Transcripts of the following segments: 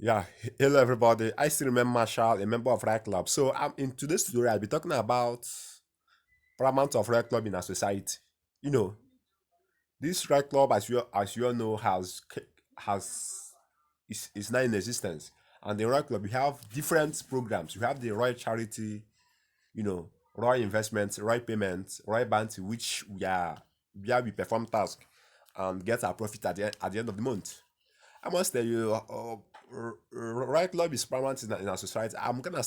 Yeah, hello everybody. I still remember Marshal, a member of Right Club. So I'm in today's tutorial. I'll be talking about Paramount of Right Club in our society. You know, this Right Club, as you all know, has is now in existence. And the Right Club, we have different programs. We have the Roy Charity, Roy Investments, Roy Payments, Roy Bounty, which where we perform tasks and get our profit at the end of the month. I must tell you, right club is paramount in our society. I'm gonna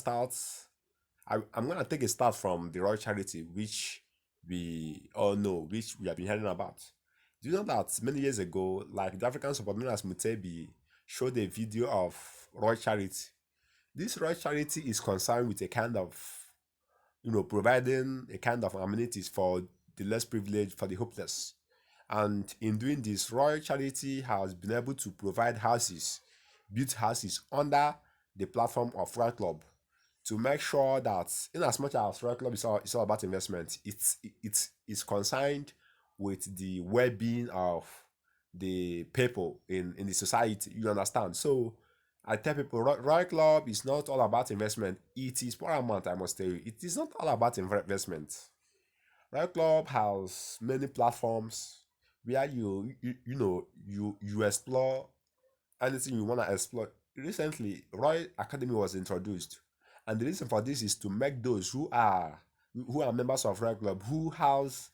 take a start from the Royal Charity, which we all know, which we have been hearing about. Do you know that many years ago, like the African supermillionaire Mutebi showed a video of Royal Charity? This Royal Charity is concerned with a kind of, providing a kind of amenities for the less privileged, for the hopeless. And in doing this, Royal Charity has been able to provide houses, built houses under the platform of Royal Club to make sure that, in as much as Royal Club is all about investment, it's concerned with the well-being of the people in the society. You understand? So I tell people, Royal Club is not all about investment. It is paramount. I must tell you, it is not all about investment. Riot Club has many platforms where you explore anything you wanna explore. Recently, Roy Academy was introduced, and the reason for this is to make those who are members of Riot Club who has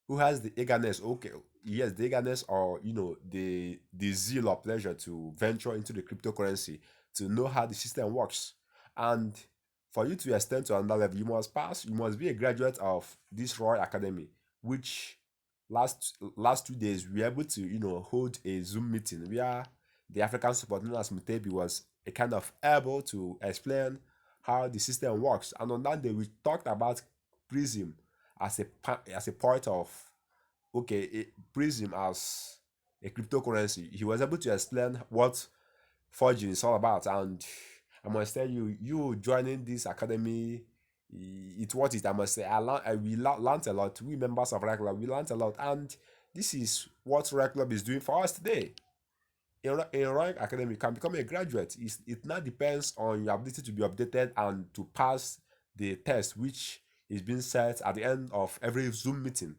the eagerness, okay, yes, the eagerness or the zeal or pleasure to venture into the cryptocurrency to know how the system works. And for you to extend to another level, you must be a graduate of this Royal Academy, which last 2 days we were able to hold a Zoom meeting where the African support known as Mutebi was a kind of able to explain how the system works. And on that day we talked about Prism as a part of, okay, Prism as a cryptocurrency. He was able to explain what forging is all about. And I must tell you, you joining this academy, it's what it. I must say, learned a lot. We members of Rec Club, we learned a lot. And this is what Rec Club is doing for us today. In Royal Academy, you can become a graduate. It now depends on your ability to be updated and to pass the test, which is being set at the end of every Zoom meeting.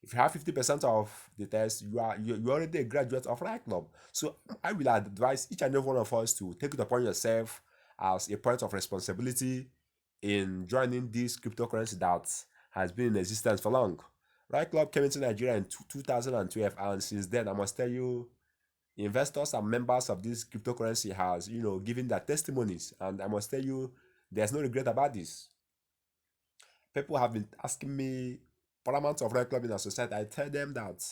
If you have 50% of the test, you're already a graduate of Right Club. So I will advise each and every one of us to take it upon yourself as a point of responsibility in joining this cryptocurrency that has been in existence for long. Right Club came into Nigeria in 2012, and since then, I must tell you, investors and members of this cryptocurrency has given their testimonies, and I must tell you, there's no regret about this. People have been asking me paramount of Royal Club in our society. I tell them that,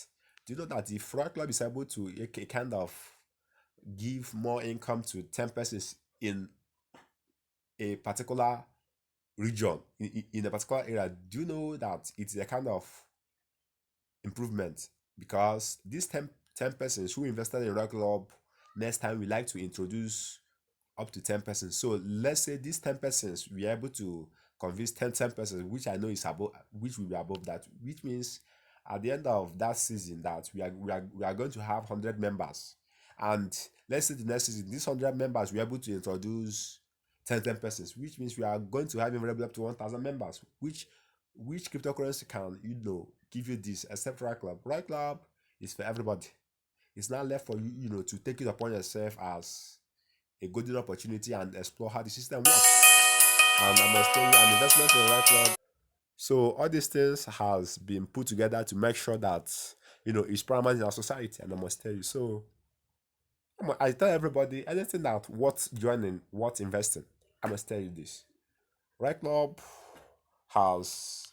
do you know that if Royal Club is able to kind of give more income to 10 persons in a particular region, in a particular area, do you know that it's a kind of improvement? Because these ten persons who invested in Royal Club, next time we like to introduce up to 10 persons. So let's say these 10 persons, we are able to convince 10 persons, which I know is above, which will be above that, which means at the end of that season that we are going to have 100 members. And let's say the next season, these 100 members, we are able to introduce 10 persons, which means we are going to have invariably up to 1,000 members, which cryptocurrency can, give you this, except Right Club. Right Club is for everybody. It's not left for you, to take it upon yourself as a golden opportunity and explore how the system works. And I must tell you, an investment in Right Club. So all these things has been put together to make sure that it's paramount in our society. And I must tell you, so I tell everybody anything that worth joining, worth investing. I must tell you this: Right Club has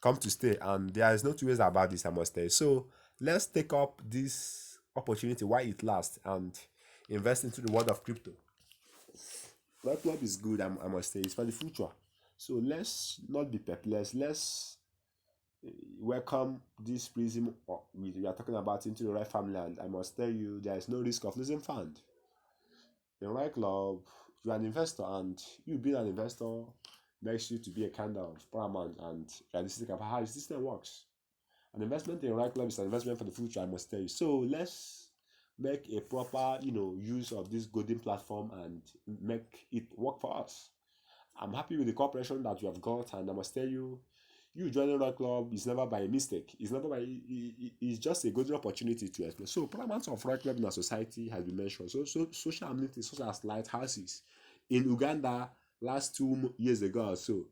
come to stay, and there is no two ways about this. I must tell you. So let's take up this opportunity while it lasts and invest into the world of crypto. Right Club is good, I must say. It's for the future. So let's not be perplexed. Let's welcome this prism we are talking about into the right family. And I must tell you, there is no risk of losing fund. In Right Club, you're an investor, and you being an investor makes you to be a kind of paramount and realistic about how the system works. An investment in Right Club is an investment for the future, I must tell you. So let's make a proper, use of this golden platform and make it work for us. I'm happy with the cooperation that you have got, and I must tell you, you joining Rock Club is never by a mistake. It's never by. It's just a golden opportunity to explore. So, Paramount of Roy Club in our society has been mentioned. So social amenities such as lighthouses in Uganda last 2 years ago or so,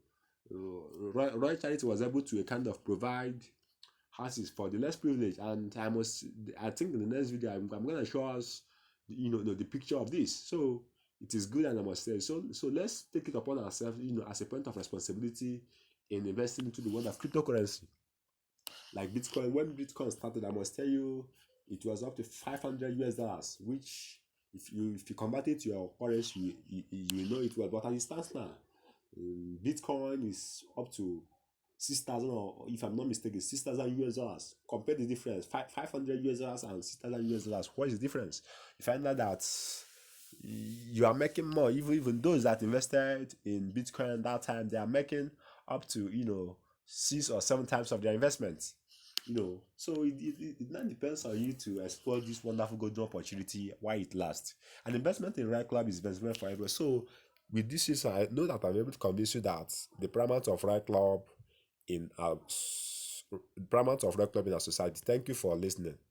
Roy Charity was able to kind of provide houses for the less privileged. And I think in the next video, I'm going to show us, the picture of this. So it is good, and I must say, so let's take it upon ourselves, as a point of responsibility in investing into the world of cryptocurrency, like Bitcoin. When Bitcoin started, I must tell you, it was up to $500, which if you convert it to your currency, you know it well. But as it stands now, Bitcoin is up to 6,000, or if I'm not mistaken, $6,000. Compare the difference: 500 US dollars and $6,000. What is the difference? You find out that you are making more. Even those that invested in Bitcoin that time, they are making up to 6 or 7 times of their investment. So it now depends on you to explore this wonderful golden opportunity while it lasts. An investment in Right Club is investment forever. So with this season, I know that I'm able to convince you that the paramount of Right Club in our paramount of Right Club in our society. Thank you for listening.